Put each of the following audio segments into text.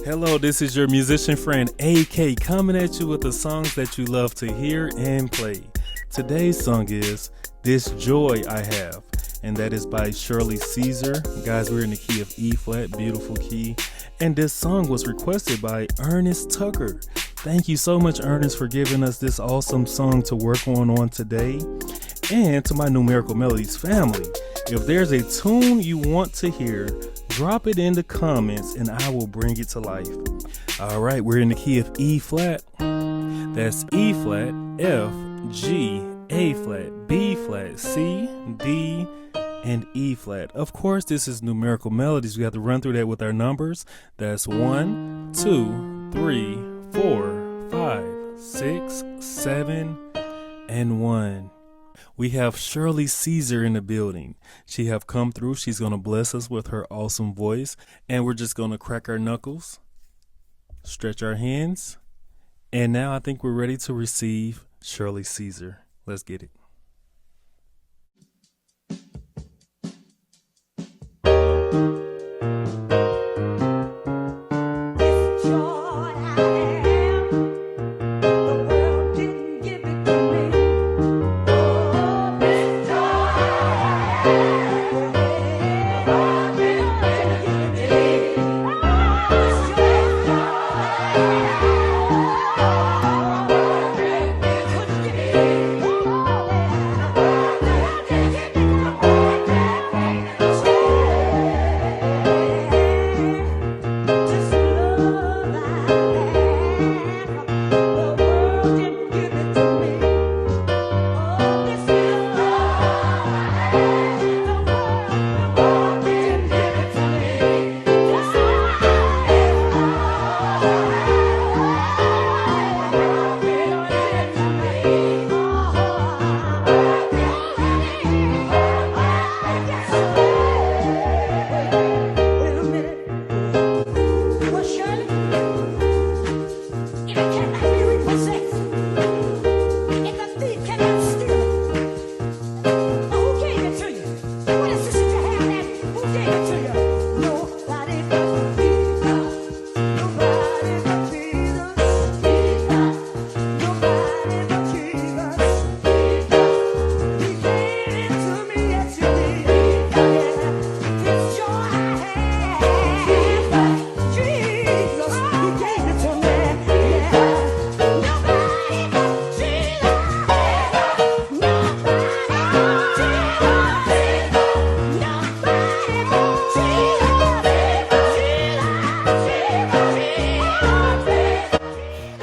Hello, this is your musician friend AK coming at you with the songs that you love to hear and play. Today's song is This Joy I Have, and that is by Shirley Caesar. Guys, we're in the key of E flat, beautiful key. And this song was requested by Ernest Tucker. Thank you so much, Ernest, for giving us this awesome song to work on today. And to my Numerical Melodies family, if there's a tune you want to hear, drop it in the comments and I will bring it to life. All right, we're in the key of E flat. That's E flat, F, G, A flat, B flat, C, D, and E flat. Of course, this is Numerical Melodies. We have to run through that with our numbers. That's 1, 2, 3, 4, 5, 6, 7, and 1. We have Shirley Caesar in the building. She have come through. She's going to bless us with her awesome voice. And we're just going to crack our knuckles, stretch our hands. And now I think we're ready to receive Shirley Caesar. Let's get it.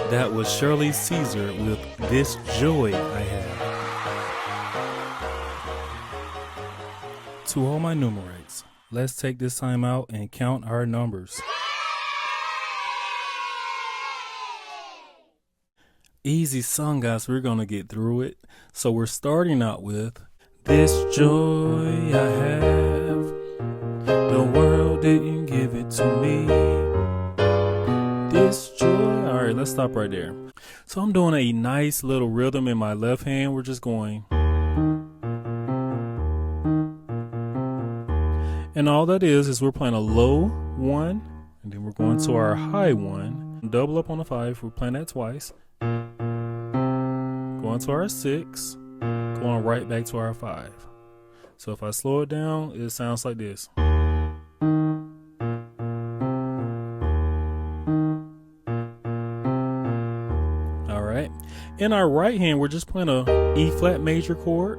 That was Shirley Caesar with This Joy I Have. To all my numerates, let's take this time out and count our numbers. Easy song, guys. We're going to get through it. So we're starting out with This Joy I Have. The world didn't give it to me. This joy. All right, let's stop right there. So I'm doing a nice little rhythm in my left hand. We're just going. And all that is we're playing a low 1, and then we're going to our high 1. Double up on the 5. We're playing that twice. Going to our 6. Going right back to our 5. So if I slow it down, it sounds like this. In our right hand, we're just playing a E flat major chord.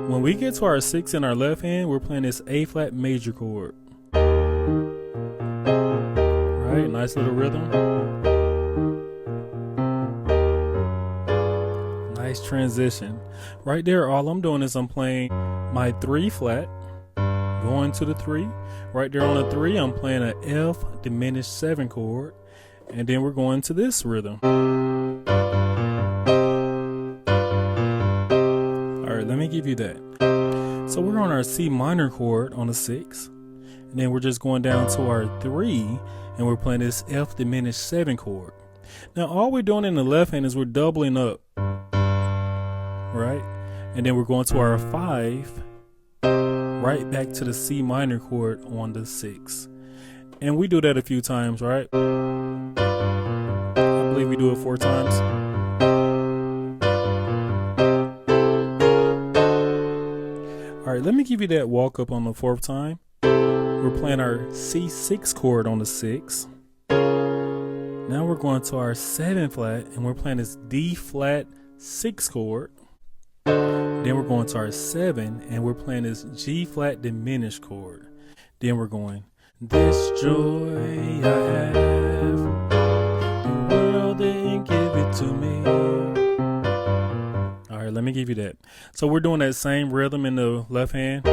When we get to our 6 in our left hand, we're playing this A flat major chord. Right, nice little rhythm. Nice transition. Right there, all I'm doing is I'm playing my 3 flat, going to the 3. Right there on the 3, I'm playing an F diminished 7 chord. And then we're going to this rhythm. All right, let me give you that. So we're on our C minor chord on the 6. And then we're just going down to our 3. And we're playing this F diminished 7 chord. Now all we're doing in the left hand is we're doubling up. Right? And then we're going to our 5. right back to the C minor chord on the 6. And we do that a few times, right? I believe we do it 4 times. All right, let me give you that walk up on the 4th time. We're playing our C6 chord on the 6. Now we're going to our 7 flat and we're playing this D flat 6 chord. Then we're going to our 7 and we're playing this G flat diminished chord. Then we're going, this joy I have, the world didn't give it to me. All right, let me give you that. So we're doing that same rhythm in the left hand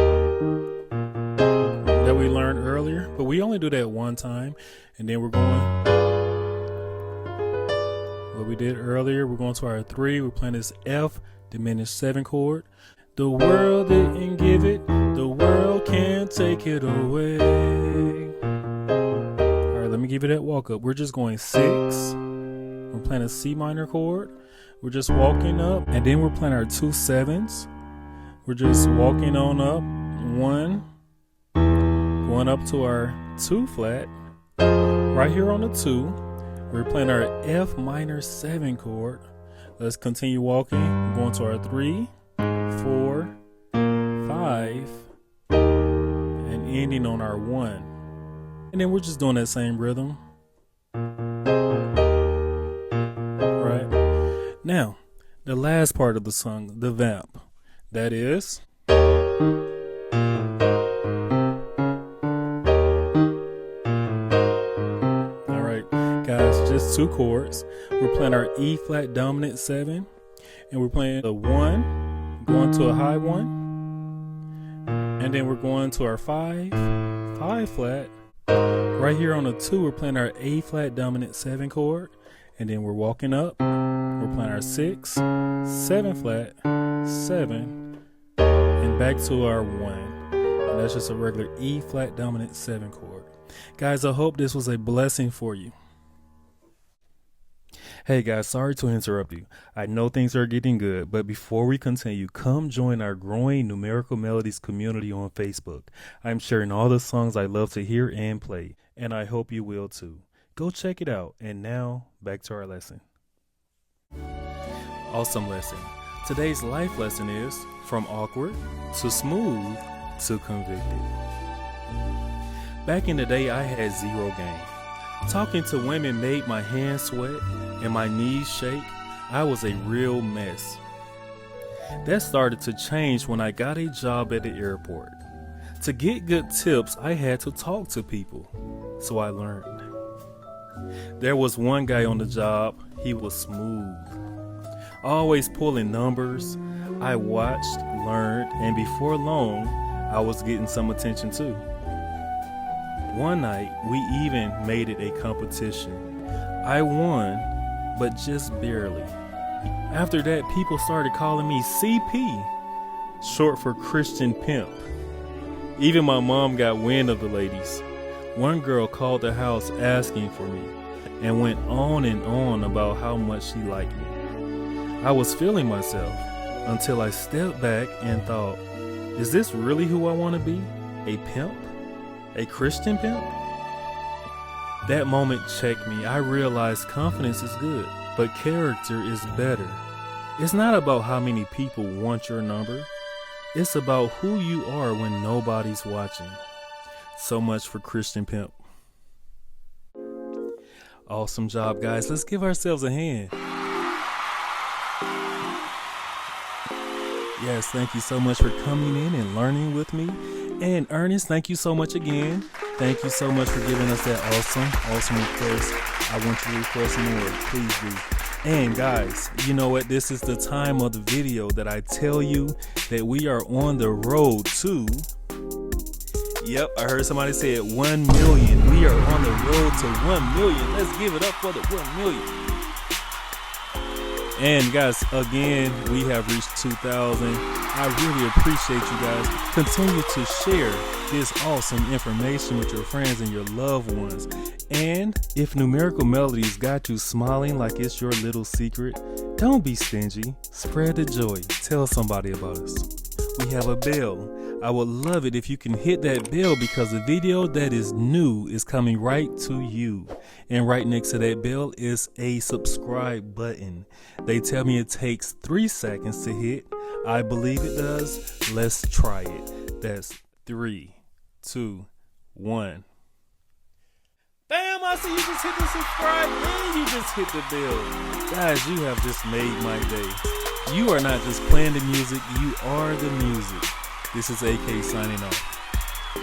that we learned earlier, but we only do that 1 time. And then we're going, what we did earlier, we're going to our 3, we're playing this F diminished 7 chord. The world didn't give it, the world can't take it away. All right, let me give you that walk up. We're just going 6. We're playing a C minor chord. We're just walking up, and then we're playing our 2 7s. We're just walking on up 1, going up to our 2 flat. Right here on the 2, we're playing our F minor 7 chord. Let's continue walking. We're going to our 3, 4, 5, and ending on our 1. And then we're just doing that same rhythm. Right. Now, the last part of the song, the vamp. That is, just 2 chords. We're playing our E flat dominant 7, and we're playing a 1, going to a high 1, and then we're going to our 5 flat. Right here on the 2, we're playing our A flat dominant 7 chord, and then we're walking up. We're playing our 6, 7 flat, 7, and back to our 1. And that's just a regular E flat dominant 7 chord. Guys, I hope this was a blessing for you. Hey guys, sorry to interrupt you. I know things are getting good, but before we continue, come join our growing Numerical Melodies community on Facebook. I'm sharing all the songs I love to hear and play, and I hope you will too. Go check it out. And now, back to our lesson. Awesome lesson. Today's life lesson is from awkward to smooth to convicted. Back in the day, I had 0 game. Talking to women made my hands sweat and my knees shake. I was a real mess. That started to change when I got a job at the airport. To get good tips, I had to talk to people. So I learned. There was one guy on the job. He was smooth, always pulling numbers. I watched, learned, and before long, I was getting some attention too. One night, we even made it a competition. I won, but just barely. After that, people started calling me CP, short for Christian Pimp. Even my mom got wind of the ladies. One girl called the house asking for me and went on and on about how much she liked me. I was feeling myself until I stepped back and thought, is this really who I want to be? A pimp? A Christian pimp? That moment checked me. I realized confidence is good, but character is better. It's not about how many people want your number. It's about who you are when nobody's watching. So much for Christian pimp. Awesome job, guys. Let's give ourselves a hand. Yes, thank you so much for coming in and learning with me. And Ernest, thank you so much again. Thank you so much for giving us that awesome request. I want you to request more, please do. And guys, you know what? This is the time of the video that I tell you that we are on the road to, yep, I heard somebody say it, 1 million. We are on the road to 1 million. Let's give it up for the 1 million. And guys, again, we have reached 2,000. I really appreciate you guys. Continue to share this awesome information with your friends and your loved ones. And if Numerical Melodies got you smiling like it's your little secret, don't be stingy. Spread the joy. Tell somebody about us. We have a bell. I would love it if you can hit that bell because the video that is new is coming right to you. And right next to that bell is a subscribe button. They tell me it takes 3 seconds to hit. I believe it does. Let's try it. That's 3, 2, 1. Bam! I see you just hit the subscribe and you just hit the bell. Guys, you have just made my day. You are not just playing the music, you are the music. This is AK signing off.